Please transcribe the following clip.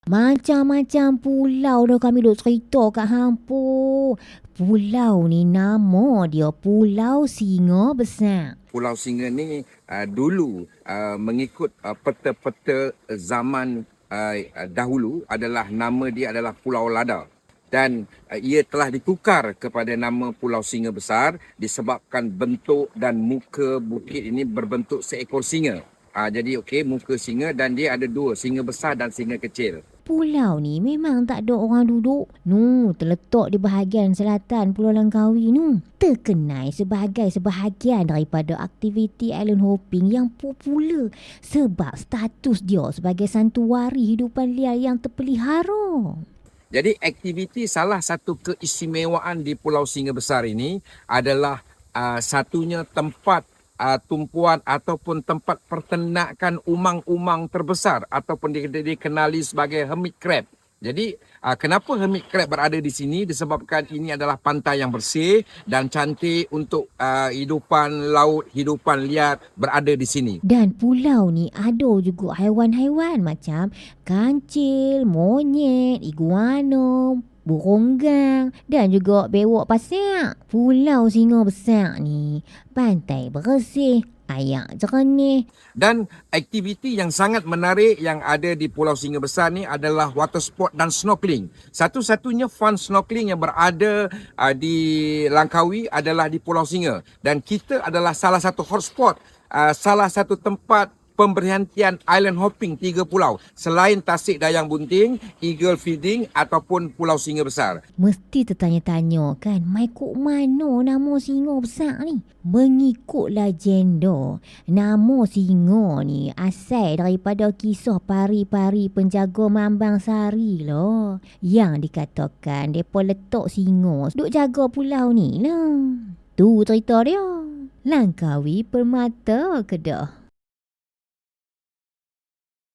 Macam-macam pulau dah kami duk cerita kat hampu. Pulau ni nama dia Pulau Singa Besar. Pulau Singa ni dulu mengikut peta-peta zaman dahulu adalah nama dia adalah Pulau Lada. Dan ia telah ditukar kepada nama Pulau Singa Besar disebabkan bentuk dan muka bukit ini berbentuk seekor singa. Jadi muka singa dan dia ada dua, singa besar dan singa kecil. Pulau ni memang tak ada orang duduk. Terletak di bahagian selatan Pulau Langkawi terkenal sebagai sebahagian daripada aktiviti island hopping yang popular sebab status dia sebagai santuari hidupan liar yang terpelihara. Jadi aktiviti salah satu keistimewaan di Pulau Singa Besar ini adalah satunya tempat tumpuan ataupun tempat pertenakan umang-umang terbesar ataupun dikenali sebagai hermit crab. Jadi kenapa hermit crab berada di sini? Disebabkan ini adalah pantai yang bersih dan cantik untuk hidupan laut, hidupan liar berada di sini. Dan pulau ni ada juga haiwan-haiwan macam kancil, monyet, iguana, burung gang dan juga bewok pasir. Pulau Singa Besar ni pantai bersih, air jernih. Dan aktiviti yang sangat menarik yang ada di Pulau Singa Besar ni adalah water sport dan snorkeling. Satu-satunya fun snorkeling yang berada di Langkawi adalah di Pulau Singa. Dan kita adalah salah satu hotspot, salah satu tempat pemberhentian island hopping 3 pulau selain Tasik Dayang Bunting, Eagle Feeding ataupun Pulau Singa Besar. Mesti tertanya-tanya kan, mai kok mana nama Singa Besar ni? Mengikut legenda, nama singa ni asal daripada kisah pari-pari penjaga Mambang Sari lah. Yang dikatakan mereka letak singa duk jaga pulau ni lah. Tu cerita dia. Langkawi Permata Kedah.